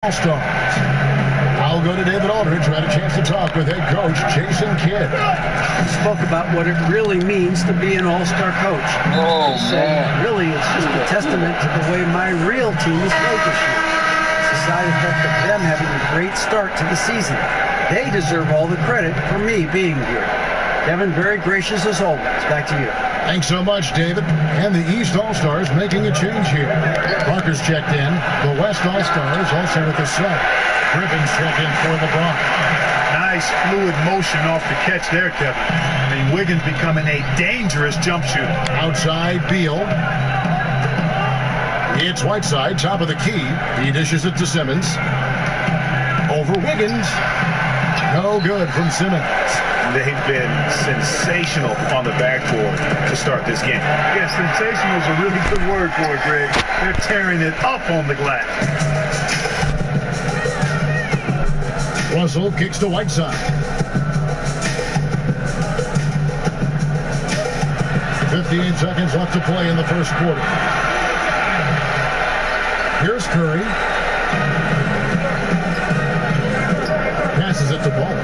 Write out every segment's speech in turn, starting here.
All-Stars. I'll go to David Aldridge, who had a chance to talk with head coach Jason Kidd. He spoke about what it really means to be an all-star coach. Oh, man. Really, it's just a testament to the way my real team has played this year. It's a side effect of them having a great start to the season. They deserve all the credit for me being here. Kevin, very gracious as always. Back to you. Thanks so much, David. And the East All-Stars making a change here. Parker's checked in. The West All-Stars also with the sub. Griffin's checked in for the Bronx. Nice fluid motion off the catch there, Kevin. I mean, Wiggins becoming a dangerous jump shooter. Outside, Beal. It's Whiteside, top of the key. He dishes it to Simmons. Over Wiggins. No good from Simmons. They've been sensational on the backboard to start this game. Yeah, sensational is a really good word for it, Greg. They're tearing it up on the glass. Russell kicks to Whiteside. 58 seconds left to play in the first quarter. Here's Curry. Passes it to Ball.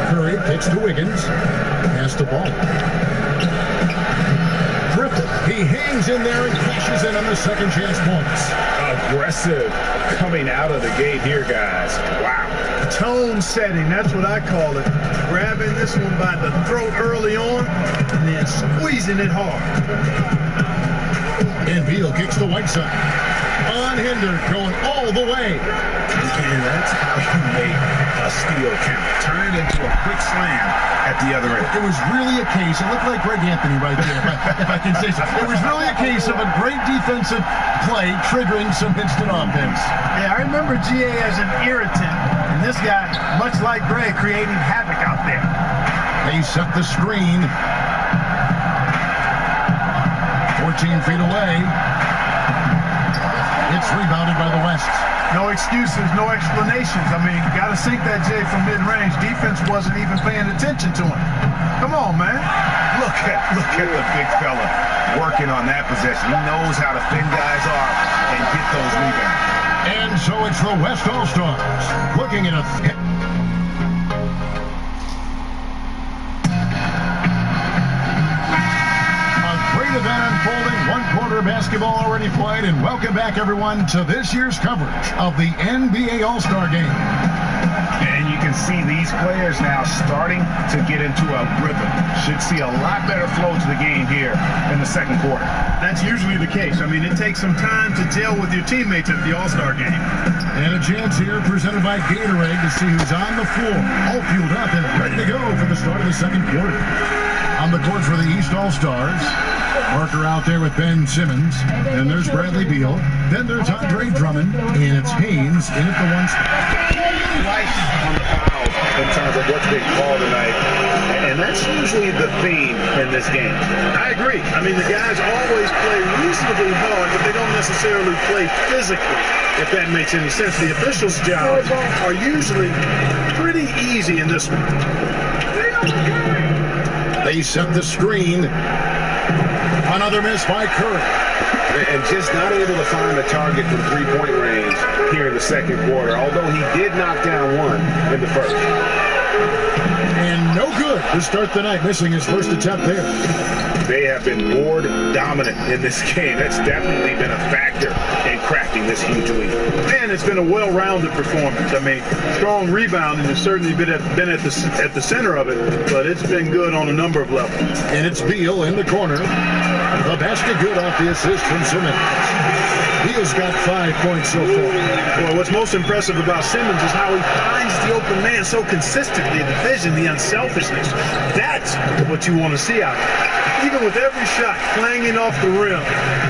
Curry kicks to Wiggins. Pass to Ball. Griffin. He hangs in there and crashes in on the second chance points. Aggressive coming out of the gate here, guys. Wow. Tone setting, that's what I call it. Grabbing this one by the throat early on and then squeezing it hard. And Beal kicks to Whiteside. Unhindered, going all the way. And that's how you make a steal count. Turn it into a quick slam at the other end. It was really a case, it looked like Greg Anthony right there, if I can say so. It was really a case of a great defensive play triggering some instant offense. Yeah, I remember GA as an irritant, and this guy, much like Greg, creating havoc out there. They set the screen. 14 feet away. It's rebounded by the West. No excuses, no explanations. I mean, got to sink that J from mid-range. Defense wasn't even paying attention to him. Come on, man. Look at the big fella working on that possession. He knows how to thin guys off and get those rebounds. And so it's the West All-Stars looking at a great event unfolding. One quarter of basketball already played, and welcome back, everyone, to this year's coverage of the NBA All-Star Game. And you can see these players now starting to get into a rhythm. Should see a lot better flow to the game here in the second quarter. That's usually the case. I mean, it takes some time to gel with your teammates at the All-Star Game. And a chance here presented by Gatorade to see who's on the floor, all fueled up and ready to go for the start of the second quarter. On the court for the East All-Stars, Parker out there with Ben Simmons. Then there's Bradley Beal. Then there's Andre Drummond. And it's Haynes in at the one spot. Twice on the foul in terms of what's being called tonight. And that's usually the theme in this game. I agree. I mean, the guys always play reasonably hard, but they don't necessarily play physically, if that makes any sense. The officials' jobs are usually pretty easy in this one. They set the screen. Another miss by Curry. And just not able to find a target from three-point range here in the second quarter, although he did knock down one in the first. And no good to start the night, missing his first attempt there. They have been board dominant in this game. That's definitely been a factor in cracking this huge lead. And it's been a well-rounded performance. I mean, strong rebounding has certainly been at the center of it, but it's been good on a number of levels. And it's Beal in the corner. The basket good off the assist from Simmons. Beal's got 5 points so far. Well, what's most impressive about Simmons is how he finds the open man so consistently, the vision, the unselfishness. That's what you want to see out there. Even with every shot clanging off the rim,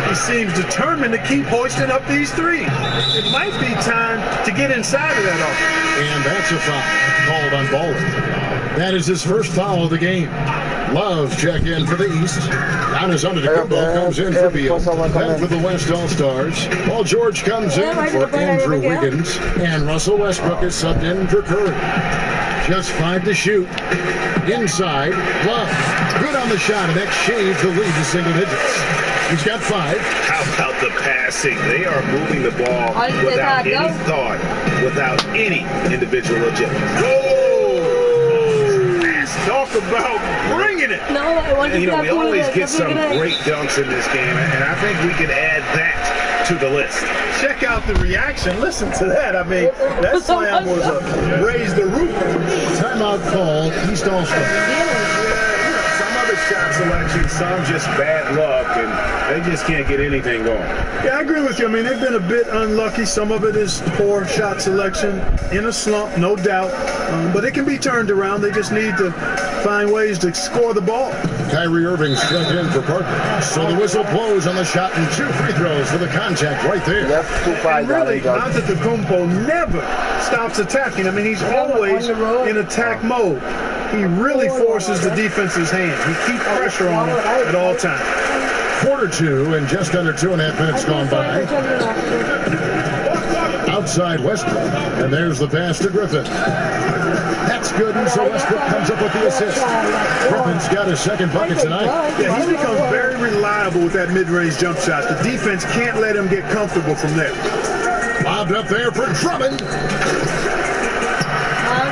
he seems determined to keep hoisting up these threes. It might be time to get inside of that offense. And that's a foul called on Baldwin. That is his first foul of the game. Love's check in for the East. Down is under the Kumbo, comes in for Beal. Then for the West All-Stars. Paul George comes in for Andrew Wiggins. And Russell Westbrook is subbed in for Curry. Just 5 to shoot. Inside, Love. Good on the shot, and that shaves the lead to single digits. He's got 5. How about the passing? They are moving the ball without any thought, without any individual agility. Talk about bringing it. No, I want we always get some great dunks in this game, and I think we can add that to the list. Check out the reaction. Listen to that. I mean, that slam was a raise the roof. Timeout call, East All-Star. Some of the shot selection, some just bad luck, and they just can't get anything going. Yeah, I agree with you. I mean, they've been a bit unlucky. Some of it is poor shot selection, in a slump, no doubt. But it can be turned around. They just need to find ways to score the ball. Kyrie Irving struck in for Parker. So the whistle blows on the shot and 2 free throws for the contact right there. And really, Antetokounmpo never stops attacking. I mean, he's always in attack mode. He really forces the defense's hand. He keeps pressure on him at all times. Quarter 2 and just under 2.5 minutes gone by. Outside Westbrook, and there's the pass to Griffin. That's good, and so Westbrook comes up with the assist. Griffin's got his second bucket tonight. Yeah, he's become very reliable with that mid-range jump shot. The defense can't let him get comfortable from there. Lobbed up there for Drummond.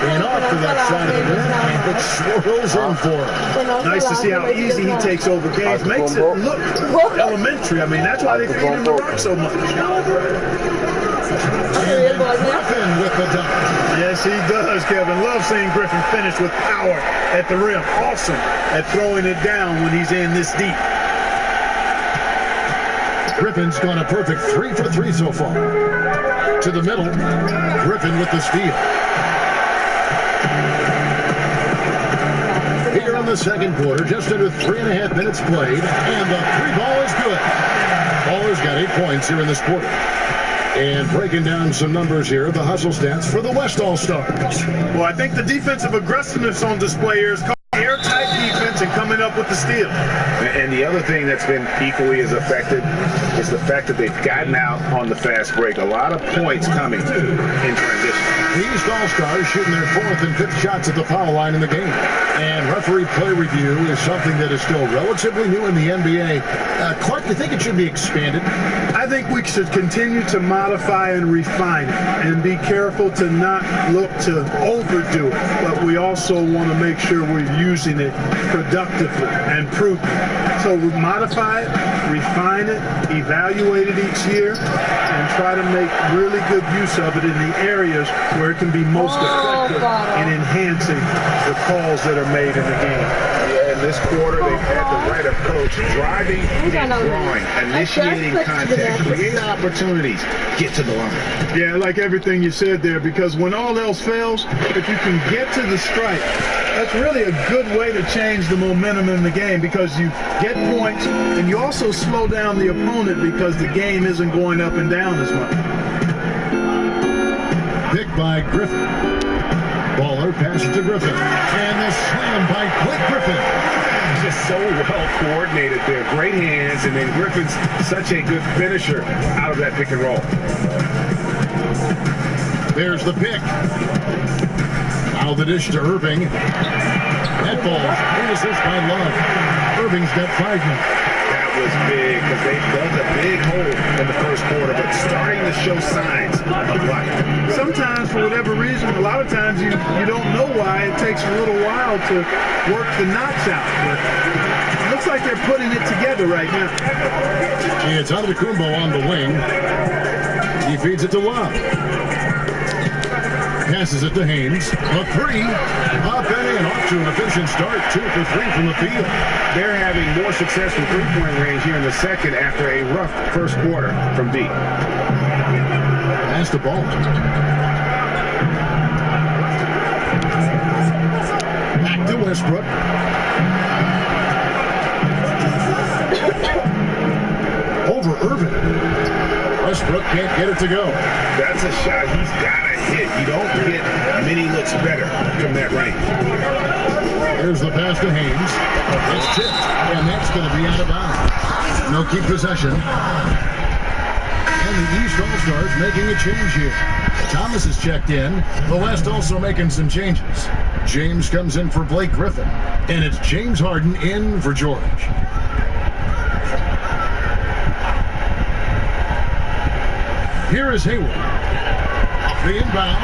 And off to that side of the rim, and it swirls in for him. Nice to see how easy he takes over games. Makes it look elementary. I mean, that's why they feed him the rock so much. And Griffin with the dunk. Yes, he does, Kevin. Love seeing Griffin finish with power at the rim. Awesome at throwing it down when he's in this deep. Griffin's gone a perfect 3 for 3 so far. To the middle, Griffin with the steal. Here in the second quarter, just under 3.5 minutes played, and the 3 ball is good. Baller's got 8 points here in this quarter. And breaking down some numbers here, the hustle stats for the West All-Stars. Well, I think the defensive aggressiveness on display here is called airtight defense and coming up with the steal. And the other thing that's been equally as effective is the fact that they've gotten out on the fast break. A lot of points coming in transition. The East All-Stars shooting their 4th and 5th shots at the foul line in the game. And referee play review is something that is still relatively new in the NBA. Clark, you think it should be expanded? I think we should continue to modify and refine it and be careful to not look to overdo it. But we also want to make sure we're using it productively and prudently. So we modify it, refine it, evaluate it each year, and try to make really good use of it in the areas where it can be most effective in enhancing the calls that are made in the game. Yeah, in this quarter, they've had the right approach, driving and drawing, initiating contact, create opportunities, get to the line. Yeah, like everything you said there, because when all else fails, if you can get to the strike, that's really a good way to change the momentum in the game because you get points and you also slow down the opponent because the game isn't going up and down as much. Picked by Griffin. Baller passes to Griffin. And the slam by Blake Griffin. Just so well coordinated there. Great hands, and then Griffin's such a good finisher out of that pick and roll. There's the pick. Now the dish to Irving. That ball is by Love. Irving's got 5 now. That was big because they dug a big hole in the first quarter, but starting to show signs of life. Sometimes, for whatever reason, a lot of times you don't know why. It takes a little while to work the knots out. But it looks like they're putting it together right now. It's Antetokounmpo on the wing. He feeds it to Love. Passes it to Haynes. A 3. Up and in. Off to an efficient start. 2 for 3 from the field. They're having more success from three-point range here in the second after a rough first quarter from deep. Pass the ball. Back to Westbrook. Over Irving. Westbrook can't get it to go. That's a shot he's got to hit. You don't get many looks better from that range. Here's the pass to Haynes. It's tipped, and that's going to be out of bounds. No keep possession. And the East All-Stars making a change here. Thomas is checked in. The West also making some changes. James comes in for Blake Griffin, and it's James Harden in for George. Here is Hayward. Off the inbound,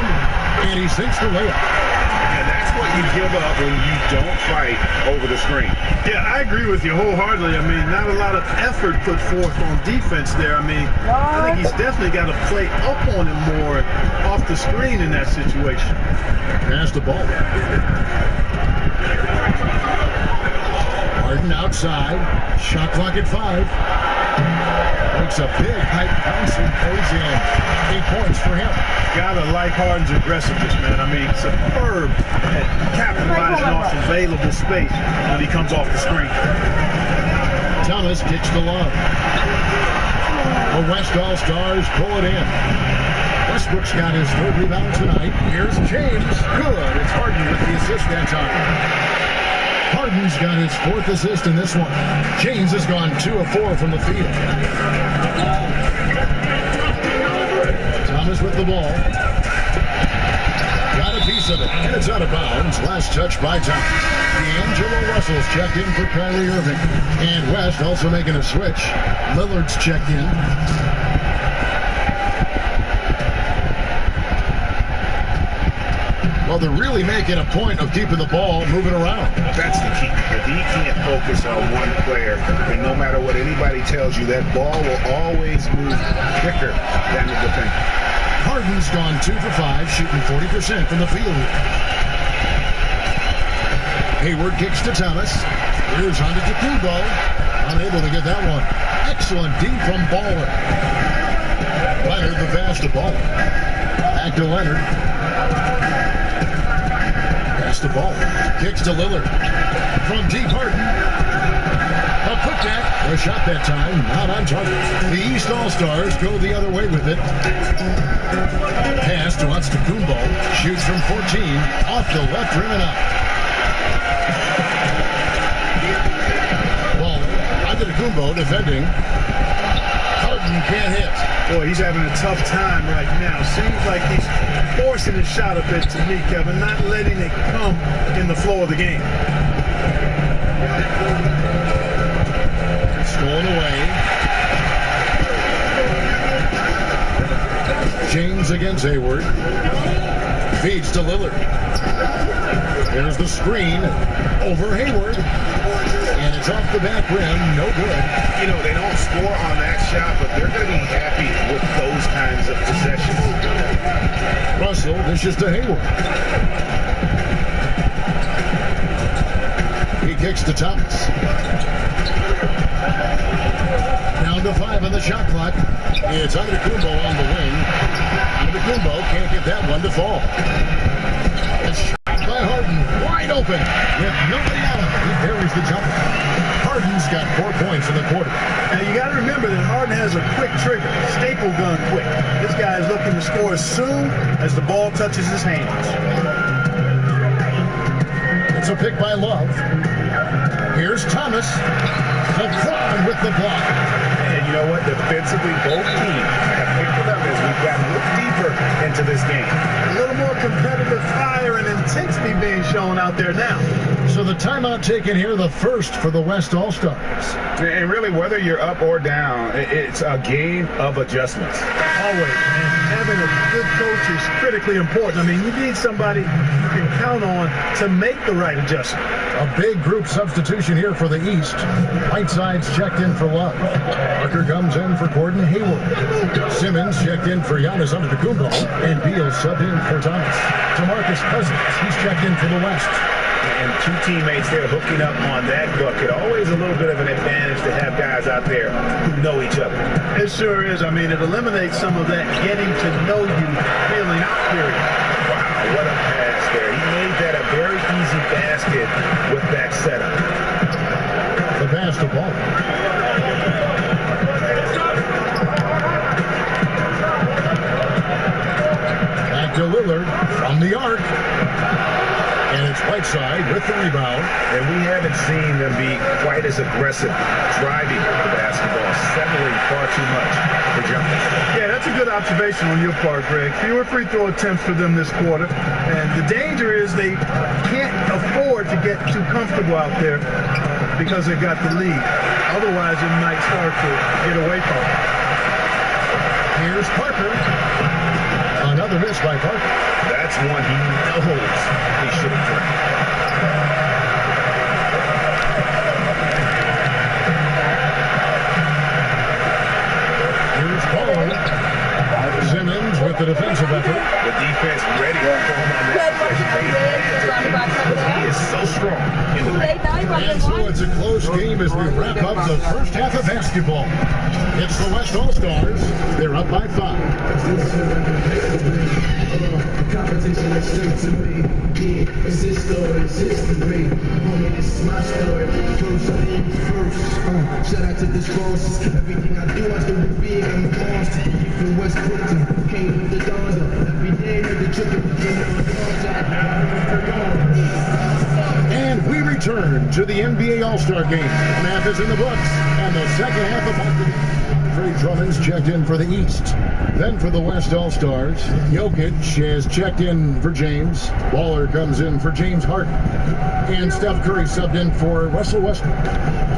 and he sinks the layup. And that's what you give up when you don't fight over the screen. Yeah, I agree with you wholeheartedly. I mean, not a lot of effort put forth on defense there. I mean, I think he's definitely got to play up on him more off the screen in that situation. Pass the ball. Harden outside. Shot clock at 5. Makes a big height bounce and goes in. 8 points for him. Gotta like Harden's aggressiveness, man. I mean, superb at capitalizing off available space when he comes off the screen. Thomas kicks to Love. The West All-Stars pull it in. Westbrook's got his 3rd rebound tonight. Here's James. Good. It's Harden with the assist that time. Harden's got his 4th assist in this one. James has gone 2 of 4 from the field. Thomas with the ball. Got a piece of it, and it's out of bounds. Last touch by Thomas. D'Angelo Russell's checked in for Kyrie Irving. And West also making a switch. Lillard's checked in. Well, they're really making a point of keeping the ball moving around. That's the key. If he can't focus on one player, and no matter what anybody tells you, that ball will always move quicker than the defender. Harden's gone 2 for 5, shooting 40% from the field. Hayward kicks to Thomas. Here's Antetokounmpo. Unable to get that one. Excellent D from Baller. Leonard the pass to Baller. Back to Leonard. Pass the ball. Kicks to Lillard. From deep, Harden. A putback. A shot that time. Not on target. The East All-Stars go the other way with it. Pass to Antetokounmpo. Shoots from 14. Off the left rim and out. Ball. Antetokounmpo defending. Harden can't hit. Boy, he's having a tough time right now. Seems like he's forcing his shot a bit to me, Kevin, not letting it come in the flow of the game. Stolen away. James against Hayward. Feeds to Lillard. There's the screen over Hayward. And it's off the back rim. No good. You know, they don't score on that shot, but they're going to be happy with those kinds of possessions. Russell dishes to Hayward. He kicks to Thomas. Down to 5 on the shot clock. It's Antetokounmpo on the wing. Antetokounmpo can't get that one to fall. It's shot by Harden. Wide open. With nobody out of it. He buries the jumper. Harden's got 4 points in the quarter. Now, you got to remember that Harden has a quick trigger, staple gun quick. This guy is looking to score as soon as the ball touches his hands. It's a pick by Love. Here's Thomas. LeBron with the block. And you know what? Defensively, both teams have picked it up as we've gotten a little deeper into this game. A little more competitive fire and intensity being shown out there now. So the timeout taken here, the first for the West All-Stars. And really, whether you're up or down, it's a game of adjustments. Always, man. Having a good coach is critically important. I mean, you need somebody you can count on to make the right adjustment. A big group substitution here for the East. Whiteside's checked in for Love. Parker comes in for Gordon Hayward. Simmons checked in for Giannis Antetokounmpo. And Beal subbed in for Thomas. DeMarcus Cousins, he's checked in for the West. And 2 teammates there hooking up on that bucket. Always a little bit of an advantage to have guys out there who know each other. It sure is. I mean, it eliminates some of that getting to know you feeling out period. Wow, what a pass there. He made that a very easy basket with that setup. The pass to Ball. Back to Lillard from the arc. And it's Whiteside with the rebound. And we haven't seen them be quite as aggressive driving the basketball, settling far too much for jumpers. Yeah, that's a good observation on your part, Greg. Fewer free throw attempts for them this quarter. And the danger is they can't afford to get too comfortable out there because they've got the lead. Otherwise, it might start to get away from them. Here's Parker. Another miss by Parker. That's one he knows he should have drained. Here's Bowler. Simmons with the defensive effort. The defense ready for him on that possession. He is so strong in the ring. And so it's a close game as we wrap up the first half of basketball. It's the West All-Stars. They're up by 5. Competition is straight to me. Yeah, it's this story, it's history. Homie, this is my story. First, I am first. Shout out to this boss. Everything I do, I do it big. I'm a monster. You from West Brooklyn. Came with the Dons up. Every day, nigga, tripping. And we return to the NBA All-Star Game. Half is in the books, and the second half of the Trey Drummond's checked in for the East. Then for the West All-Stars, Jokic has checked in for James. Baller comes in for James Harden. And Steph Curry subbed in for Russell Westbrook.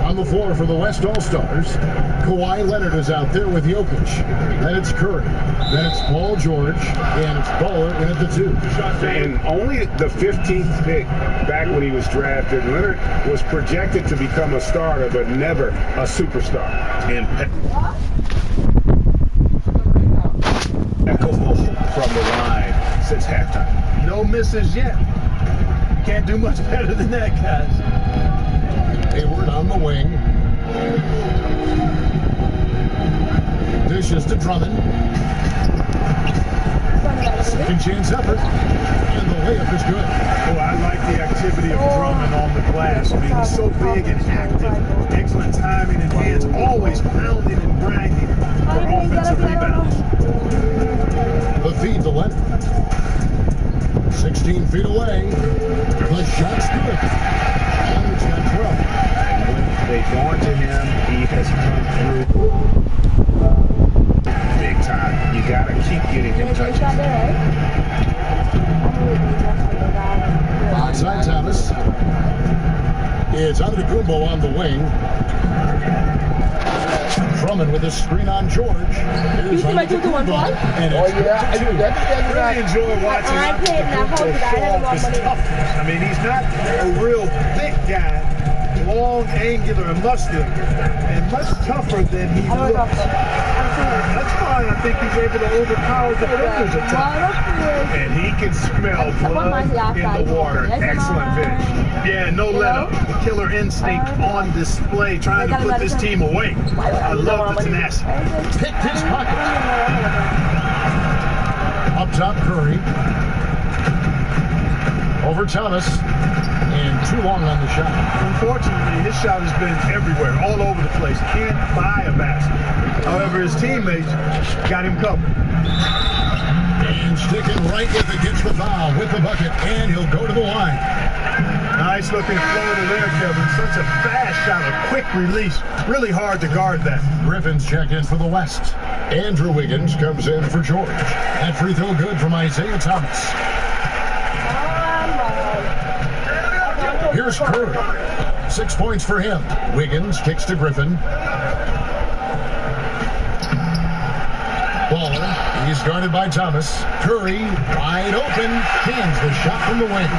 On the floor for the West All-Stars, Kawhi Leonard is out there with Jokic. Then it's Curry. Then it's Paul George. And it's Baller in at the 2. And only the 15th pick back when he was drafted, Leonard was projected to become a starter, but never a superstar. And from the line since halftime. No misses yet. Can't do much better than that, guys. Hayward on the wing. Dishes to Drummond. Second chance effort. And the layup is good. Oh, I like the activity of Drummond on the glass. I mean, he's so big and active. Excellent timing and hands, always pounding and grinding for offensive rebounds. The feed to Leonard. 16 feet away. The shot's good. Leonard's got 12. And when they've gone to him, he has come through big time. You got to keep getting him touches. Outside Thomas. It's Antetokounmpo on the wing. Drummond with a screen on George. Here's Antetokounmpo. And it's Really enjoy watching Antetokounmpo show off his toughness. I mean, he's not a real thick guy, long, angular, and muscular, and much tougher than he looks. That's why I think he's able to overpower defenders at times. And he can smell blood in the water. Excellent finish. Yeah, no let up. Killer instinct on display, trying to put this team away. I love the tenacity. picked his pocket. Up top, Curry. Over Thomas. And too long on the shot. Unfortunately, his shot has been everywhere, all over the place. Can't buy a basket. However, his teammates got him covered. And sticking right with it, gets the foul with the bucket, and he'll go to the line. Nice looking floater there, Kevin. Such a fast shot, a quick release. Really hard to guard that. Griffin's checked in for the West. Andrew Wiggins comes in for George. That free throw good from Isaiah Thomas. Here's Curry. 6 points for him. Wiggins kicks to Griffin. Baller. He's guarded by Thomas. Curry wide open. Hands the shot from the wing.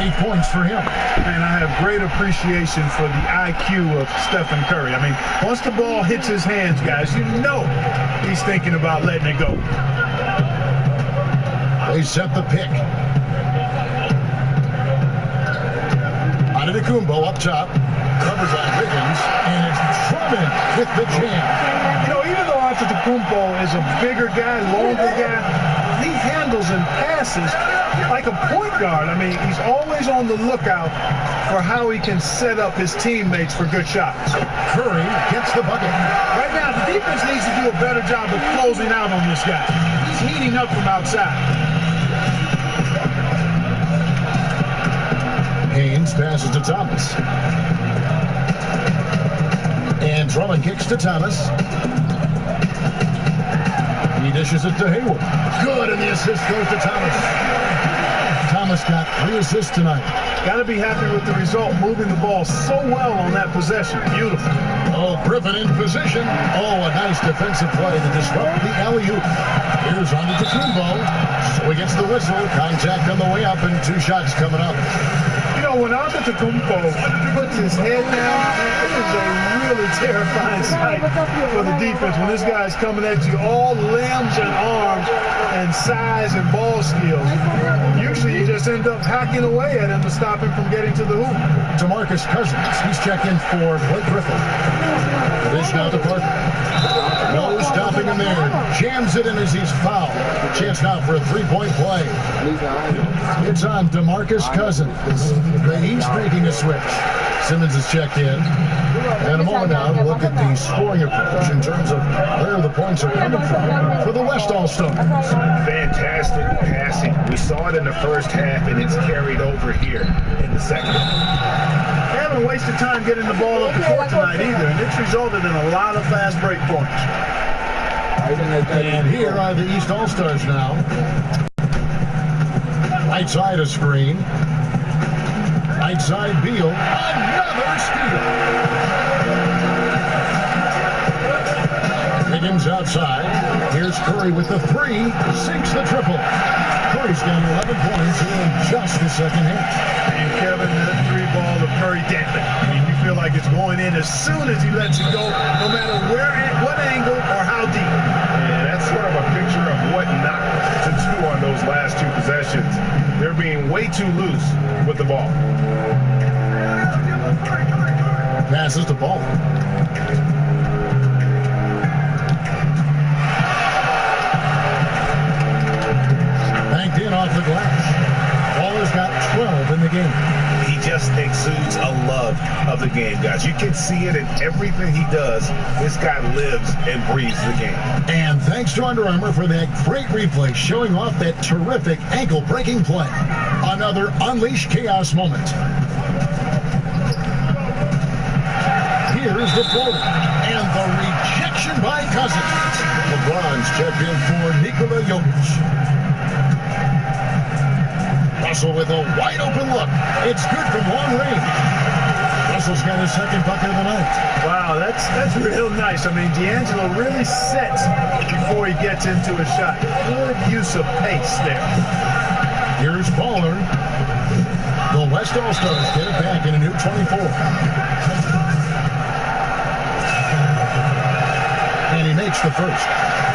8 points for him. And I have great appreciation for the IQ of Stephen Curry. I mean, once the ball hits his hands, guys, you know he's thinking about letting it go. They set the pick. Antetokounmpo up top, covers on Wiggins, and it's Drummond with the jam. You know, even though Antetokounmpo is a bigger guy, longer guy, he handles and passes like a point guard. I mean, he's always on the lookout for how he can set up his teammates for good shots. Curry gets the bucket. Right now, the defense needs to do a better job of closing out on this guy. He's heating up from outside. Haynes passes to Thomas. And Drummond kicks to Thomas. He dishes it to Hayward. Good, and the assist goes to Thomas. Thomas got 3 assists tonight. Got to be happy with the result, moving the ball so well on that possession. Beautiful. Griffin in position. Oh, a nice defensive play to disrupt the alley-oop. Here's Antetokounmpo. So he gets the whistle. Contact on the way up and 2 shots coming up. You know, when Antetokounmpo puts his head down, it is a really terrifying sight for the defense when this guy's coming at you all limbs and arms and size and ball skills. Usually you just end up hacking away at him to stop him from getting to the hoop. DeMarcus Cousins. He's checking for Blake Griffin. Dish now to Parker. No stopping him there. Jams it in as he's fouled. Chance now for a 3-point play. It's on DeMarcus Cousins. The East making a switch. Simmons is checked in. And a moment now to look at the scoring approach in terms of where the points are coming from for the West All-Stars. Fantastic passing. We saw it in the first half, and it's carried over here in the second. They haven't wasted time getting the ball up the court tonight either, and it's resulted in a lot of fast break points. And here are the East All-Stars now. Right side a screen. Right side Beal. Another steal. Higgins outside. Here's Curry with the 3. Sinks the triple. Curry's got 11 points in just the second half. And Kevin, that 3 ball of Curry damping. I mean, you feel like it's going in as soon as he lets it go, no matter where, what angle, or how deep. And that's sort of a picture of what not to do on those last 2 possessions. They're being way too loose with the ball. Passes the ball. Banked in off the glass. Waller's got 12 in the game. He just exudes a love of the game, guys. You can see it in everything he does. This guy lives and breathes the game. And thanks to Under Armour for that great replay showing off that terrific ankle-breaking play. Another Unleash Chaos moment. Here's the floater. And the rejection by Cousins. LeBron's checked in for Nikola Jokic. Russell with a wide open look. It's good from long range. Russell's got his second bucket of the night. Wow, that's real nice. I mean, D'Angelo really sets before he gets into a shot. Good use of pace there. Here's Baller. The West All-Stars get it back in a new 24. And he makes the first.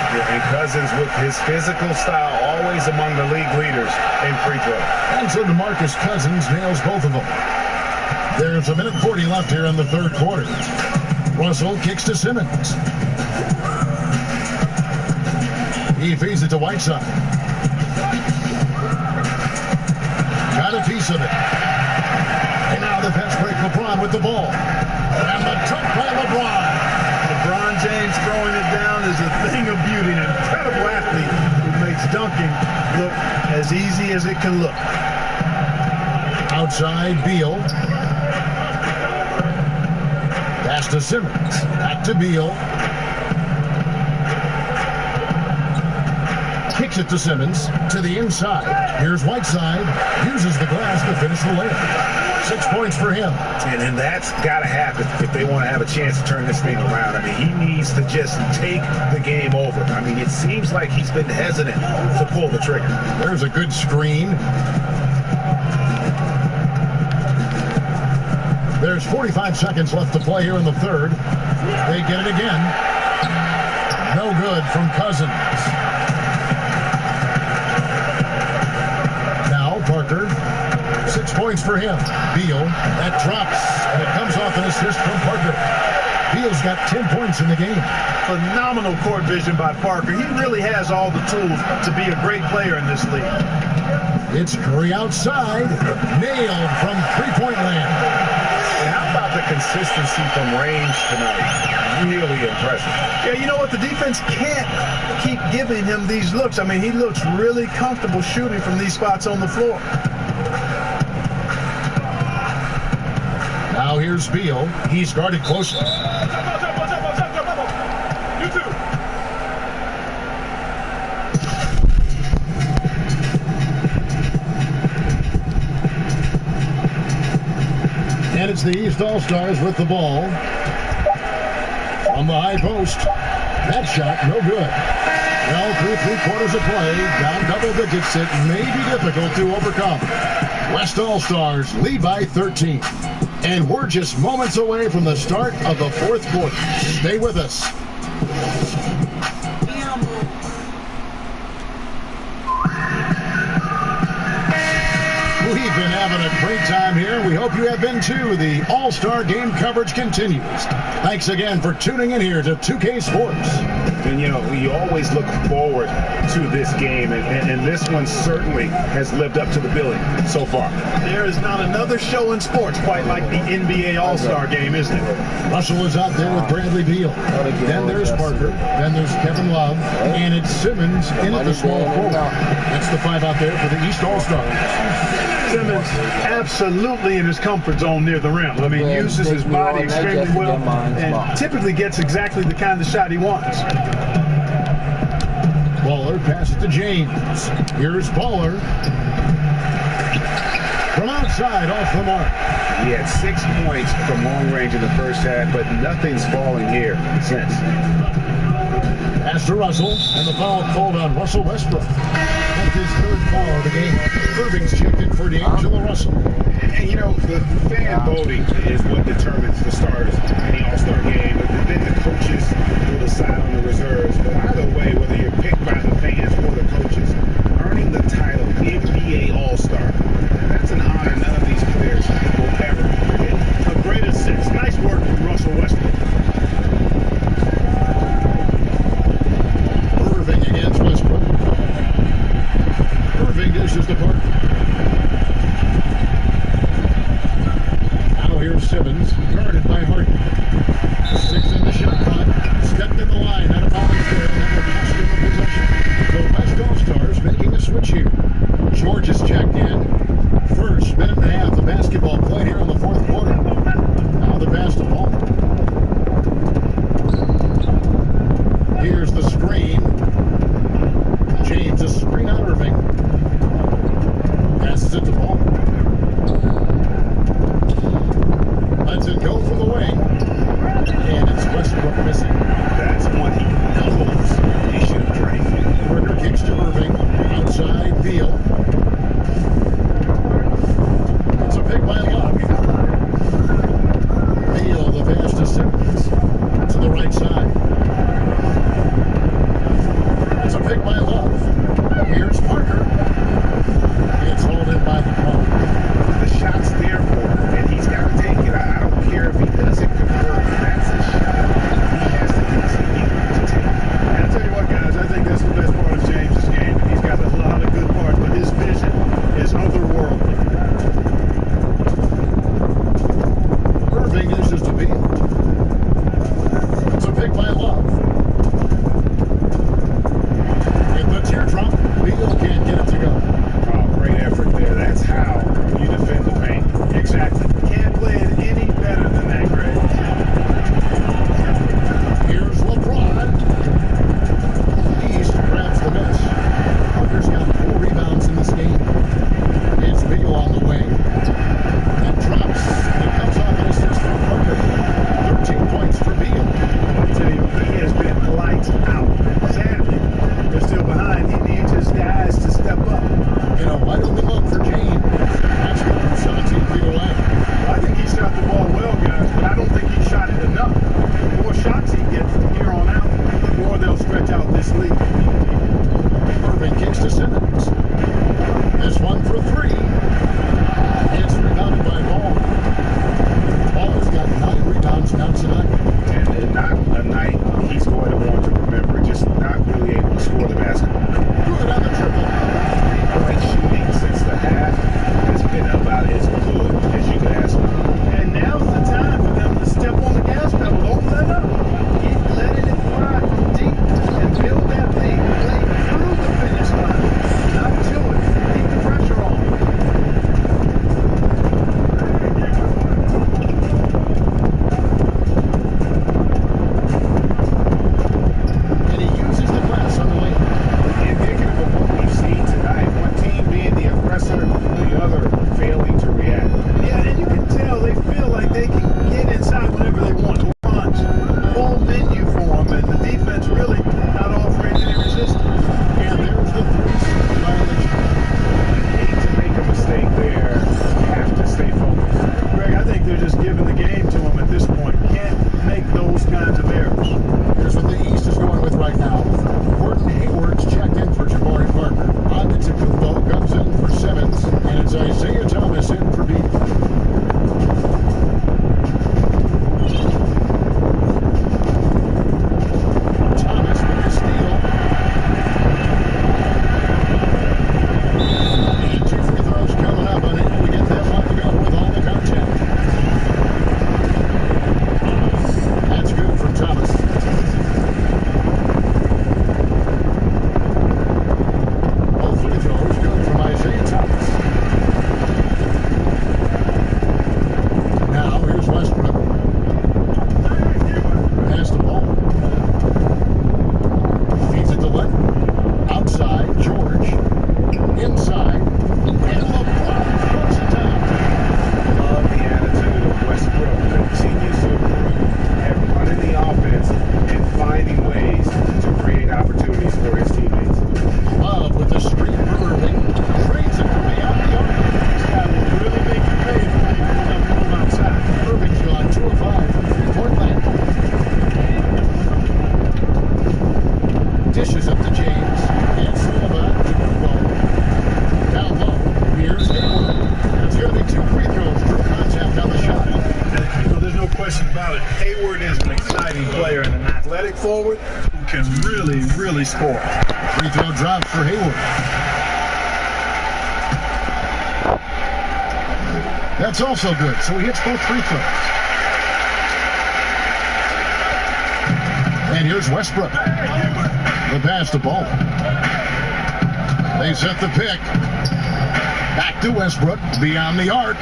Yeah, and Cousins with his physical style always among the league leaders in free throw. And so DeMarcus Cousins nails both of them. There's 1:40 left here in the third quarter. Russell kicks to Simmons. He feeds it to Whiteside. Got a piece of it. And now the fast break. LeBron with the ball. And the dunk by LeBron. LeBron James throwing it down is a thing of beauty. An incredible athlete who makes dunking look as easy as it can look. Outside Beal. Pass to Simmons. Back to Beal. Kicks it to Simmons. To the inside. Here's Whiteside. Uses the glass to finish the layup. 6 points for him. And that's got to happen if they want to have a chance to turn this thing around. I mean, he needs to just take the game over. I mean, it seems like he's been hesitant to pull the trigger. There's a good screen. There's 45 seconds left to play here in the third. They get it again. No good from Cousins. Now Parker. 6 points for him. Beal, that drops, and it comes off an assist from Parker. Beal's got 10 points in the game. Phenomenal court vision by Parker. He really has all the tools to be a great player in this league. It's Curry outside. Nailed from three-point land. And how about the consistency from range tonight? Really impressive. Yeah, you know what? The defense can't keep giving him these looks. I mean, he looks really comfortable shooting from these spots on the floor. Now here's Beal. He's guarded closely. And it's the East All-Stars with the ball. on the high post. That shot, no good. Well, through 3/4 of play, down double digits, it may be difficult to overcome. West All-Stars lead by 13. And we're just moments away from the start of the fourth quarter. Stay with us. We've been having a great time here. We hope you have been too. The All-Star Game coverage continues. Thanks again for tuning in here to 2K Sports. And, you know, we always look forward to this game, and this one certainly has lived up to the billing so far. There is not another show in sports quite like the NBA All-Star Game, is there? Russell is out there with Bradley Beal. Then there's Parker. Then there's Kevin Love. And it's Simmons in at the small forward. That's the five out there for the East All-Stars. Simmons absolutely in his comfort zone near the rim. I mean, uses his body extremely well and typically gets exactly the kind of shot he wants. Baller passes to James. Here's Baller. From outside, off the mark. He had 6 points from long range in the first half, but nothing's falling here since. Pass to Russell, and the foul called on Russell Westbrook. That's his third foul of the game. Irving's checked in for D'Angelo Russell. And, you know, the fan voting is what determines the starters in the All-Star Game. Then the coaches will decide on the reserves. But either way, whether you're picked by the fans or the coaches, earning the title NBA All-Star, that's an honor none of these players will ever forget. A great assist. Nice work from Russell Westbrook. Irving against Westbrook. Irving dishes to Parker. Now here's Simmons, guarded by Harden. 6 in the shot clock. Stepped in the line, had a foul there, and then a cost him a possession. who can really, really score. Free throw drops for Hayward. That's also good, so he hits both free throws. And here's Westbrook. The pass to Ball. They set the pick. Back to Westbrook, beyond the arc.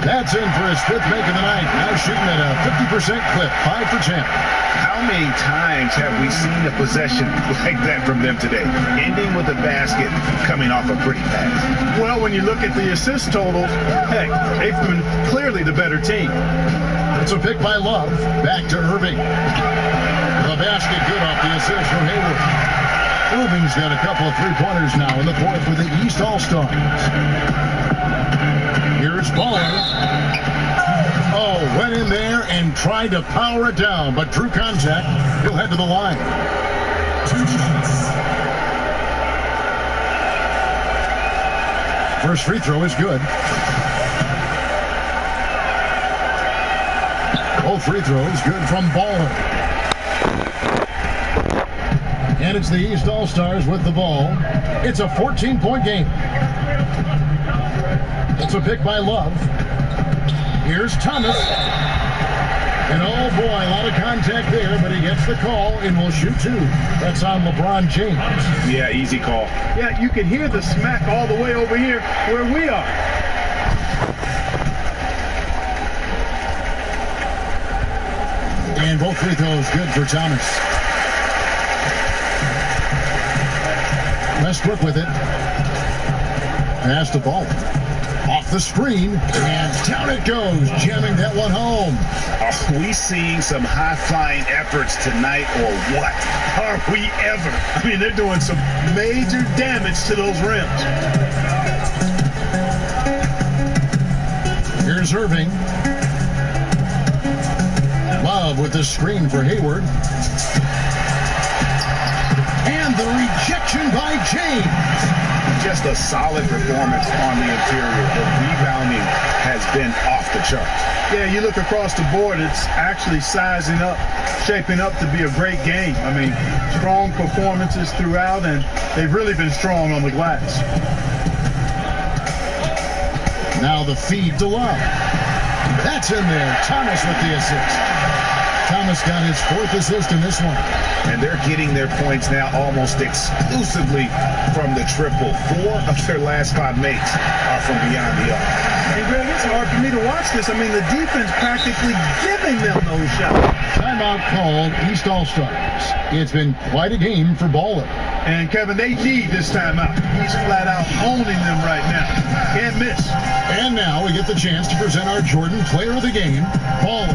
That's in for his 5th make of the night. Now shooting at a 50% clip, 5 for 10. How many times have we seen a possession like that from them today? Ending with a basket, coming off a pretty pass. Well, when you look at the assist totals, heck, they've been clearly the better team. It's a pick by Love. Back to Irving. The basket good off the assist from Hayward. Irving's got a couple of three-pointers now in the 4th for the East All-Stars. Here's Baller. Oh, went in there and tried to power it down, but drew contact. He'll head to the line. First free throw is good. Both free throws good from Baller. And it's the East All-Stars with the ball. It's a 14-point game. It's a pick by Love. Here's Thomas. And oh boy, a lot of contact there, but he gets the call and will shoot 2. That's on LeBron James. Yeah, easy call. Yeah, you can hear the smack all the way over here where we are. And both free throws good for Thomas. Westbrook with it. Pass the ball. Off the screen, and down it goes, jamming that one home. Are we seeing some high-flying efforts tonight, or what? Are we ever? I mean, they're doing some major damage to those rims. Here's Irving. Love with the screen for Hayward. And the rejection by James. Just a solid performance on the interior. The rebounding has been off the charts. Yeah, you look across the board, it's actually sizing up, shaping up to be a great game. I mean, strong performances throughout, and they've really been strong on the glass. Now the feed to Love. That's in there. Thomas with the assist. Thomas got his 4th assist in this one. And they're getting their points now almost exclusively from the triple. 4 of their last 5 makes are from beyond the arc. Hey, Greg, it's hard for me to watch this. I mean, the defense practically giving them those shots. Timeout called East All-Stars. It's been quite a game for Baller. And, Kevin, they need this timeout. He's flat out owning them right now. Can't miss. And now we get the chance to present our Jordan Player of the Game, Baller.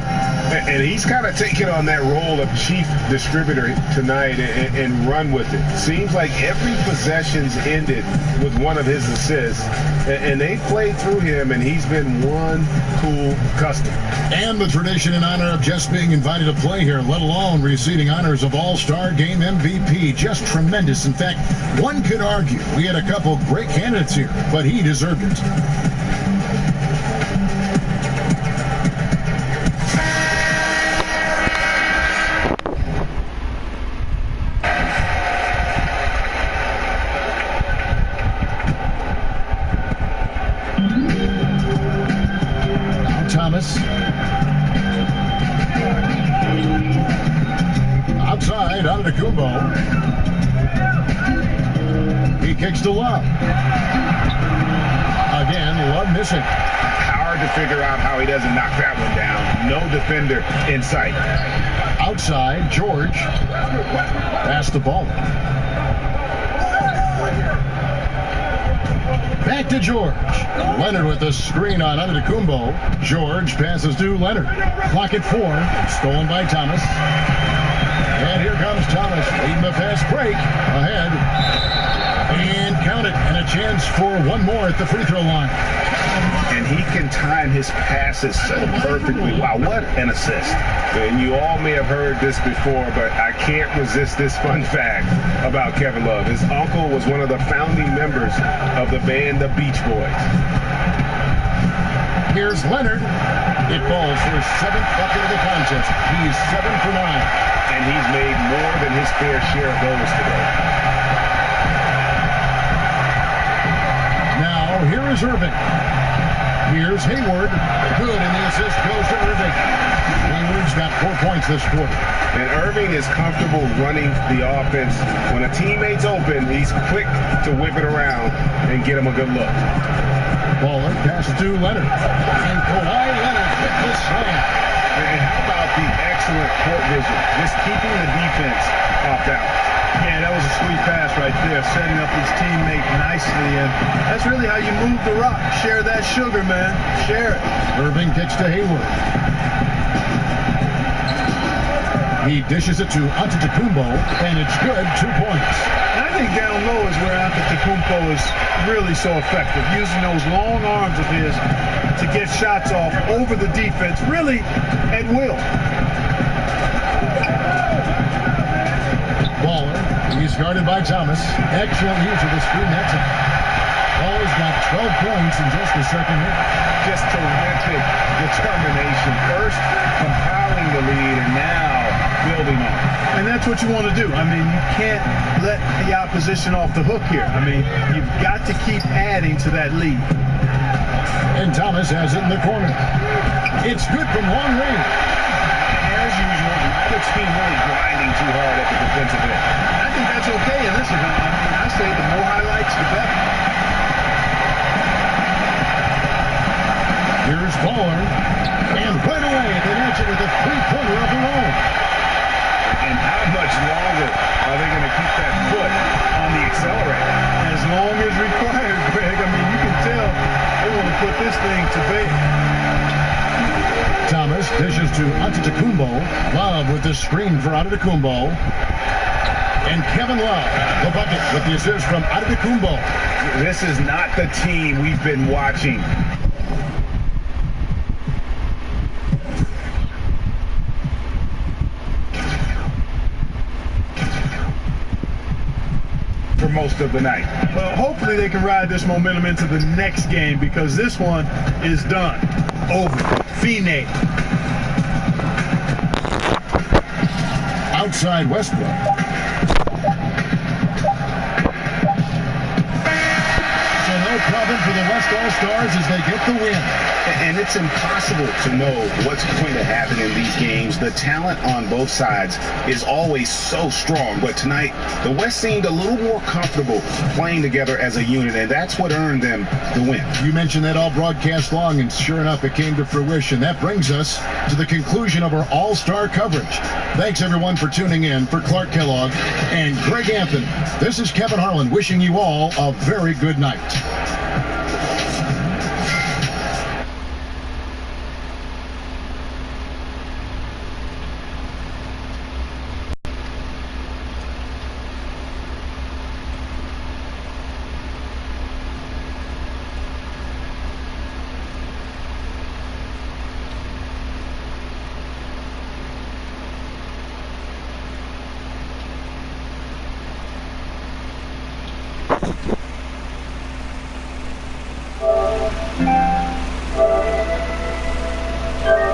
And he's kind of taken on that role of chief distributor tonight and run with it. Seems like every possession's ended with one of his assists. And they played through him, and he's been one cool customer. And the tradition in honor of just being invited to play here, let alone receiving honors of All-Star Game MVP. Just tremendous. In fact, one could argue we had a couple great candidates here, but he deserved it. Thomas. Outside, Antetokounmpo. He kicks to Love. Again, Love missing. Hard to figure out how he doesn't knock that one down. No defender in sight. Outside, George. Pass the ball. Back to George. Leonard with the screen on Antetokounmpo. George passes to Leonard. Clock at 4. Stolen by Thomas. And here comes Thomas leading the fast break. Ahead. And count it. And a chance for one more at the free throw line. And he can time his passes so perfectly. Wow, what an assist. And you all may have heard this before, but I can't resist this fun fact about Kevin Love. His uncle was one of the founding members of the band The Beach Boys. Here's Leonard. It falls for his 7th bucket of the contest. He's 7 for 9. and he's made more than his fair share of those today. Now, here is Irving. Here's Hayward. Good, and the assist goes to Irving. Hayward's got 4 points this quarter. And Irving is comfortable running the offense. When a teammate's open, he's quick to whip it around and get him a good look. Baller passes to Leonard. And Kawhi Leonard with the slam. And how about the excellent court vision? Just keeping the defense off balance. Yeah, that was a sweet pass right there, setting up his teammate nicely, and that's really how you move the rock. Share that sugar, man. Share it. Irving kicks to Hayward. He dishes it to Antetokounmpo, and it's good, 2 points. And I think down low is where Antetokounmpo is really so effective, using those long arms of his to get shots off over the defense, really at will. Baller, he's guarded by Thomas. Excellent use of the screen that time. Baller's got 12 points in just the second half. Just terrific determination. First, compiling the lead, and now building on it. And that's what you want to do. I mean, you can't let the opposition off the hook here. I mean, you've got to keep adding to that lead. And Thomas has it in the corner. It's good from long range. As usual, neither team really grinding too hard at the defensive end. I think that's okay in this event. I mean, I say the more highlights, the better. Here's Baller. And right away, they answer with a three-pointer of their own. And how much longer are they going to keep that foot on the accelerator? As long as required, Greg. I mean, you can tell they want to put this thing to bed. Thomas dishes to Antetokounmpo. Love with the screen for Antetokounmpo. And Kevin Love, the bucket with the assist from Antetokounmpo. This is not the team we've been watching. For most of the night. Well, hopefully they can ride this momentum into the next game, because this one is done. Over. Fine. Outside Westbrook. So no problem for the West All-Stars as they get the win. And it's impossible to know what's going to happen in these games. The talent on both sides is always so strong. But tonight, the West seemed a little more comfortable playing together as a unit, and that's what earned them the win. You mentioned that all broadcast long, and sure enough, it came to fruition. That brings us to the conclusion of our all-star coverage. Thanks, everyone, for tuning in. For Clark Kellogg and Greg Anthony, this is Kevin Harlan wishing you all a very good night.